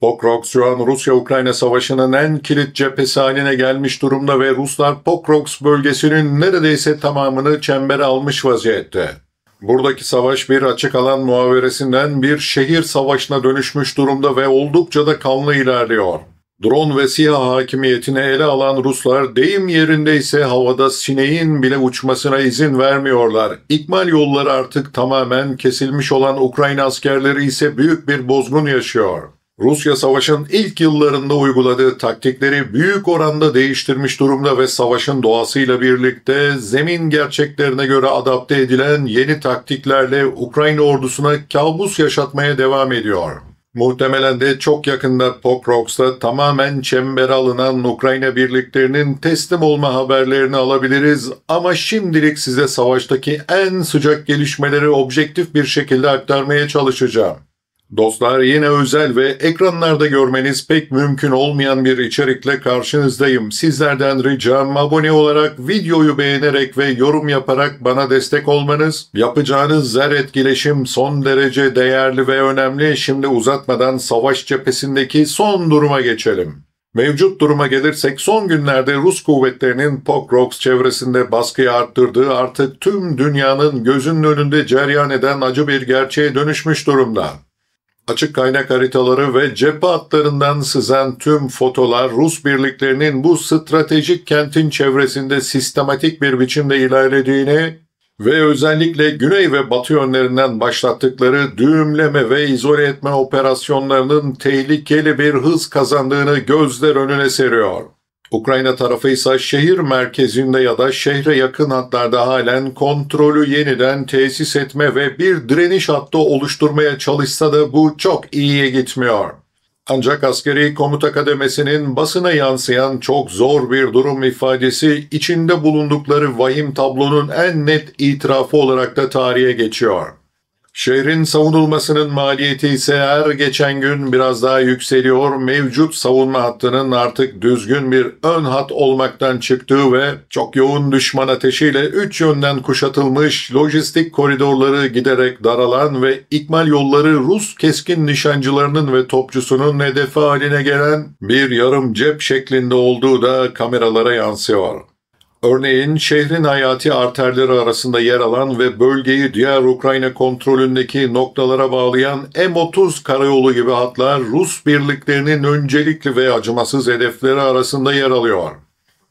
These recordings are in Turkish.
Pokrovsk şu an Rusya-Ukrayna savaşının en kilit cephesi haline gelmiş durumda ve Ruslar Pokrovsk bölgesinin neredeyse tamamını çembere almış vaziyette. Buradaki savaş bir açık alan muhaberesinden bir şehir savaşına dönüşmüş durumda ve oldukça da kanlı ilerliyor. Drone ve SİHA hakimiyetini ele alan Ruslar deyim yerindeyse havada sineğin bile uçmasına izin vermiyorlar. İkmal yolları artık tamamen kesilmiş olan Ukrayna askerleri ise büyük bir bozgun yaşıyor. Rusya savaşın ilk yıllarında uyguladığı taktikleri büyük oranda değiştirmiş durumda ve savaşın doğasıyla birlikte zemin gerçeklerine göre adapte edilen yeni taktiklerle Ukrayna ordusuna kabus yaşatmaya devam ediyor. Muhtemelen de çok yakında Pokrovsk'ta tamamen çembere alınan Ukrayna birliklerinin teslim olma haberlerini alabiliriz ama şimdilik size savaştaki en sıcak gelişmeleri objektif bir şekilde aktarmaya çalışacağım. Dostlar, yine özel ve ekranlarda görmeniz pek mümkün olmayan bir içerikle karşınızdayım. Sizlerden ricam abone olarak, videoyu beğenerek ve yorum yaparak bana destek olmanız. Yapacağınız her etkileşim son derece değerli ve önemli. Şimdi uzatmadan savaş cephesindeki son duruma geçelim. Mevcut duruma gelirsek son günlerde Rus kuvvetlerinin Pokrovsk çevresinde baskıyı arttırdığı artık tüm dünyanın gözünün önünde cereyan eden acı bir gerçeğe dönüşmüş durumda. Açık kaynak haritaları ve cephe hatlarından sızan tüm fotolar Rus birliklerinin bu stratejik kentin çevresinde sistematik bir biçimde ilerlediğini ve özellikle güney ve batı yönlerinden başlattıkları düğümleme ve izole etme operasyonlarının tehlikeli bir hız kazandığını gözler önüne seriyor. Ukrayna tarafı ise şehir merkezinde ya da şehre yakın hatlarda halen kontrolü yeniden tesis etme ve bir direniş hattı oluşturmaya çalışsa da bu çok iyiye gitmiyor. Ancak askeri komuta kademesinin basına yansıyan çok zor bir durum ifadesi içinde bulundukları vahim tablonun en net itirafı olarak da tarihe geçiyor. Şehrin savunulmasının maliyeti ise her geçen gün biraz daha yükseliyor. Mevcut savunma hattının artık düzgün bir ön hat olmaktan çıktığı ve çok yoğun düşman ateşiyle 3 yönden kuşatılmış lojistik koridorları giderek daralan ve ikmal yolları Rus keskin nişancılarının ve topçusunun hedefi haline gelen bir yarım cep şeklinde olduğu da kameralara yansıyor. Örneğin şehrin hayati arterleri arasında yer alan ve bölgeyi diğer Ukrayna kontrolündeki noktalara bağlayan M30 karayolu gibi hatlar Rus birliklerinin öncelikli ve acımasız hedefleri arasında yer alıyor.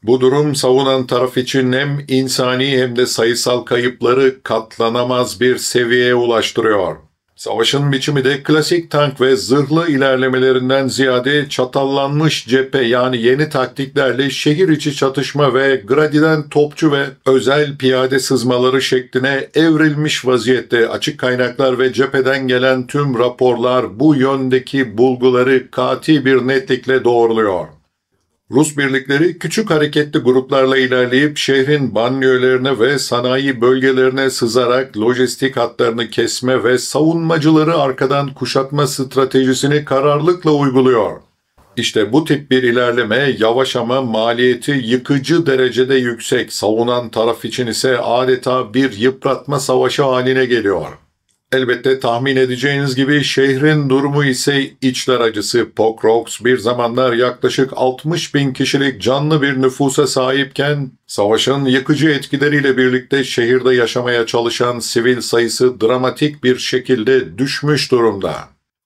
Bu durum savunan taraf için hem insani hem de sayısal kayıpları katlanamaz bir seviyeye ulaştırıyor. Savaşın biçimi de klasik tank ve zırhlı ilerlemelerinden ziyade çatallanmış cephe yani yeni taktiklerle şehir içi çatışma ve gradiden topçu ve özel piyade sızmaları şekline evrilmiş vaziyette. Açık kaynaklar ve cepheden gelen tüm raporlar bu yöndeki bulguları kati bir netlikle doğruluyor. Rus birlikleri küçük hareketli gruplarla ilerleyip şehrin banliyölerine ve sanayi bölgelerine sızarak lojistik hatlarını kesme ve savunmacıları arkadan kuşatma stratejisini kararlılıkla uyguluyor. İşte bu tip bir ilerleme yavaş ama maliyeti yıkıcı derecede yüksek, savunan taraf için ise adeta bir yıpratma savaşı haline geliyor. Elbette tahmin edeceğiniz gibi şehrin durumu ise içler acısı. Pokrovsk bir zamanlar yaklaşık 60.000 kişilik canlı bir nüfusa sahipken savaşın yıkıcı etkileriyle birlikte şehirde yaşamaya çalışan sivil sayısı dramatik bir şekilde düşmüş durumda.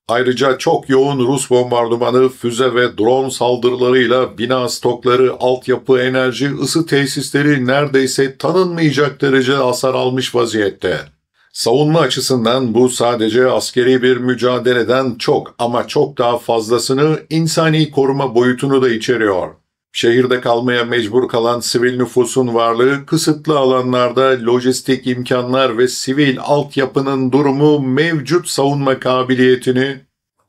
Ayrıca çok yoğun Rus bombardımanı, füze ve drone saldırılarıyla bina stokları, altyapı, enerji, ısı tesisleri neredeyse tanınmayacak derece hasar almış vaziyette. Savunma açısından bu sadece askeri bir mücadeleden çok ama çok daha fazlasını insani koruma boyutunu da içeriyor. Şehirde kalmaya mecbur kalan sivil nüfusun varlığı, kısıtlı alanlarda lojistik imkanlar ve sivil altyapının durumu mevcut savunma kabiliyetini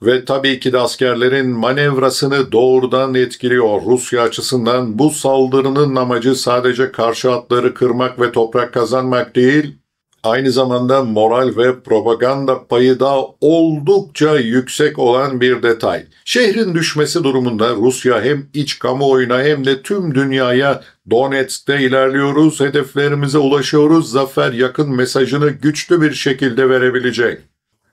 ve tabii ki de askerlerin manevrasını doğrudan etkiliyor. Rusya açısından bu saldırının amacı sadece karşı hatları kırmak ve toprak kazanmak değil, aynı zamanda moral ve propaganda payı da oldukça yüksek olan bir detay. Şehrin düşmesi durumunda Rusya hem iç kamuoyuna hem de tüm dünyaya Donetsk'te ilerliyoruz, hedeflerimize ulaşıyoruz, zafer yakın mesajını güçlü bir şekilde verebilecek.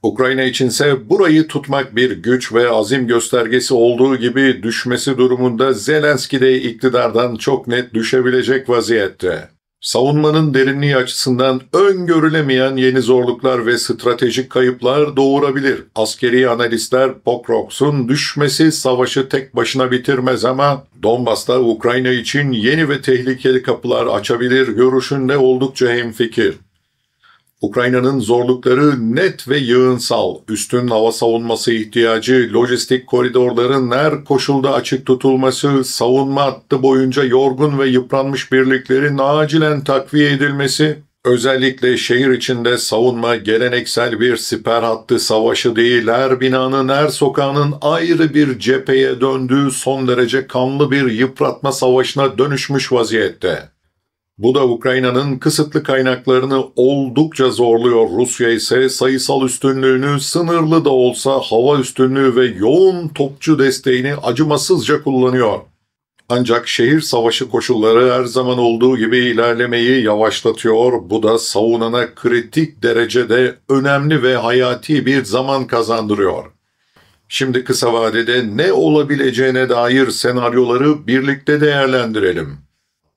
Ukrayna içinse burayı tutmak bir güç ve azim göstergesi olduğu gibi düşmesi durumunda Zelenski de iktidardan çok net düşebilecek vaziyette. Savunmanın derinliği açısından öngörülemeyen yeni zorluklar ve stratejik kayıplar doğurabilir. Askeri analistler Pokrovsk'un düşmesi savaşı tek başına bitirmez ama Donbas'ta Ukrayna için yeni ve tehlikeli kapılar açabilir görüşünde oldukça hemfikir. Ukrayna'nın zorlukları net ve yığınsal, üstün hava savunması ihtiyacı, lojistik koridorların her koşulda açık tutulması, savunma hattı boyunca yorgun ve yıpranmış birliklerin acilen takviye edilmesi, özellikle şehir içinde savunma geleneksel bir siper hattı savaşı değil, her binanın, her sokağının ayrı bir cepheye döndüğü son derece kanlı bir yıpratma savaşına dönüşmüş vaziyette. Bu da Ukrayna'nın kısıtlı kaynaklarını oldukça zorluyor. Rusya ise sayısal üstünlüğünü sınırlı da olsa hava üstünlüğü ve yoğun topçu desteğini acımasızca kullanıyor. Ancak şehir savaşı koşulları her zaman olduğu gibi ilerlemeyi yavaşlatıyor. Bu da savunana kritik derecede önemli ve hayati bir zaman kazandırıyor. Şimdi kısa vadede ne olabileceğine dair senaryoları birlikte değerlendirelim.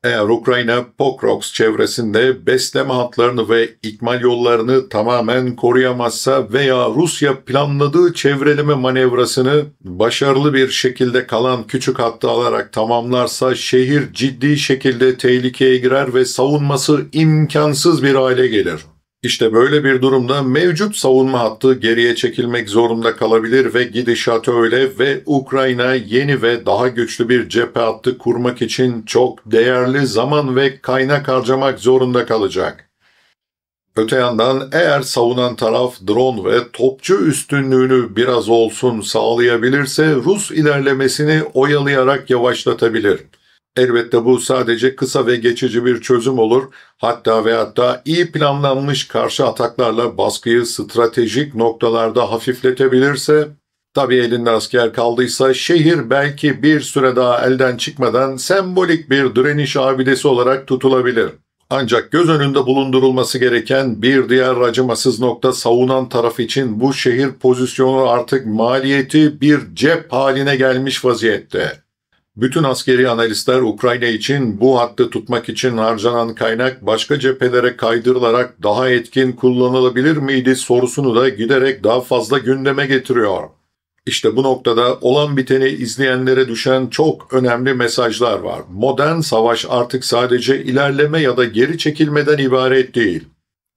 Eğer Ukrayna Pokrovsk çevresinde besleme hatlarını ve ikmal yollarını tamamen koruyamazsa veya Rusya planladığı çevreleme manevrasını başarılı bir şekilde kalan küçük hattı alarak tamamlarsa şehir ciddi şekilde tehlikeye girer ve savunması imkansız bir hale gelir. İşte böyle bir durumda mevcut savunma hattı geriye çekilmek zorunda kalabilir ve gidişat öyle ve Ukrayna yeni ve daha güçlü bir cephe hattı kurmak için çok değerli zaman ve kaynak harcamak zorunda kalacak. Öte yandan eğer savunan taraf drone ve topçu üstünlüğünü biraz olsun sağlayabilirse Rus ilerlemesini oyalayarak yavaşlatabilir. Elbette bu sadece kısa ve geçici bir çözüm olur. Hatta iyi planlanmış karşı ataklarla baskıyı stratejik noktalarda hafifletebilirse, tabii elinde asker kaldıysa şehir belki bir süre daha elden çıkmadan sembolik bir direniş abidesi olarak tutulabilir. Ancak göz önünde bulundurulması gereken bir diğer acımasız nokta savunan taraf için bu şehir pozisyonu artık maliyeti bir cep haline gelmiş vaziyette. Bütün askeri analistler Ukrayna için bu hattı tutmak için harcanan kaynak başka cephelere kaydırılarak daha etkin kullanılabilir miydi sorusunu da giderek daha fazla gündeme getiriyor. İşte bu noktada olan biteni izleyenlere düşen çok önemli mesajlar var. Modern savaş artık sadece ilerleme ya da geri çekilmeden ibaret değil.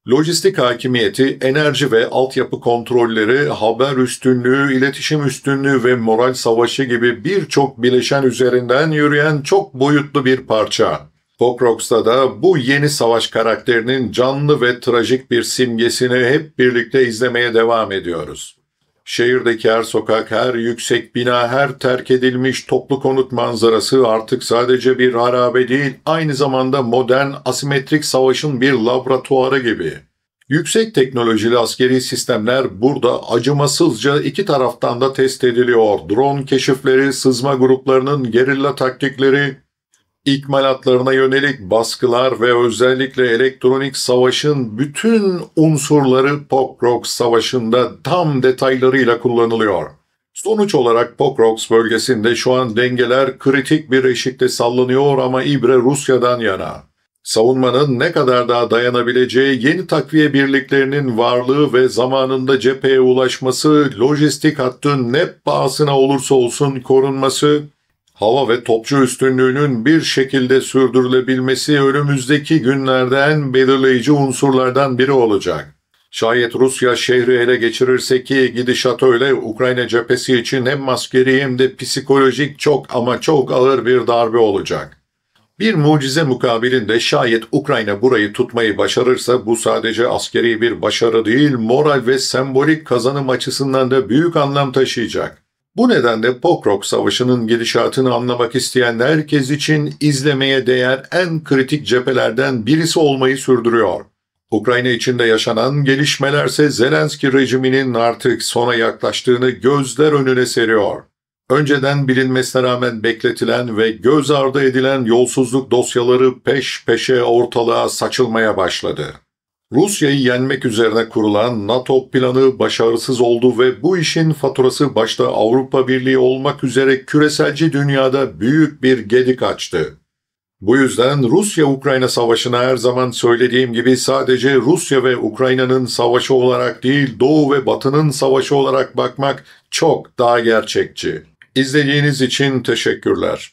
Lojistik hakimiyeti, enerji ve altyapı kontrolleri, haber üstünlüğü, iletişim üstünlüğü ve moral savaşı gibi birçok bileşen üzerinden yürüyen çok boyutlu bir parça. Pokrovsk'ta da bu yeni savaş karakterinin canlı ve trajik bir simgesini hep birlikte izlemeye devam ediyoruz. Şehirdeki her sokak, her yüksek bina, her terk edilmiş toplu konut manzarası artık sadece bir harabe değil, aynı zamanda modern asimetrik savaşın bir laboratuvarı gibi. Yüksek teknolojili askeri sistemler burada acımasızca iki taraftan da test ediliyor. Drone keşifleri, sızma gruplarının gerilla taktikleri, İkmal hatlarına yönelik baskılar ve özellikle elektronik savaşın bütün unsurları Pokrovsk Savaşı'nda tam detaylarıyla kullanılıyor. Sonuç olarak Pokrovsk bölgesinde şu an dengeler kritik bir eşikte sallanıyor ama ibre Rusya'dan yana. Savunmanın ne kadar daha dayanabileceği, yeni takviye birliklerinin varlığı ve zamanında cepheye ulaşması, lojistik hattın ne pahasına olursa olsun korunması, hava ve topçu üstünlüğünün bir şekilde sürdürülebilmesi önümüzdeki günlerde en belirleyici unsurlardan biri olacak. Şayet Rusya şehri ele geçirirse ki gidişat öyle, Ukrayna cephesi için hem askeri hem de psikolojik çok ama çok ağır bir darbe olacak. Bir mucize mukabilinde şayet Ukrayna burayı tutmayı başarırsa bu sadece askeri bir başarı değil, moral ve sembolik kazanım açısından da büyük anlam taşıyacak. Bu nedenle Pokrovsk Savaşı'nın gidişatını anlamak isteyen herkes için izlemeye değer en kritik cephelerden birisi olmayı sürdürüyor. Ukrayna içinde yaşanan gelişmelerse Zelenski rejiminin artık sona yaklaştığını gözler önüne seriyor. Önceden bilinmesine rağmen bekletilen ve göz ardı edilen yolsuzluk dosyaları peş peşe ortalığa saçılmaya başladı. Rusya'yı yenmek üzerine kurulan NATO planı başarısız oldu ve bu işin faturası başta Avrupa Birliği olmak üzere küreselci dünyada büyük bir gedik açtı. Bu yüzden Rusya-Ukrayna savaşına her zaman söylediğim gibi sadece Rusya ve Ukrayna'nın savaşı olarak değil, Doğu ve Batı'nın savaşı olarak bakmak çok daha gerçekçi. İzlediğiniz için teşekkürler.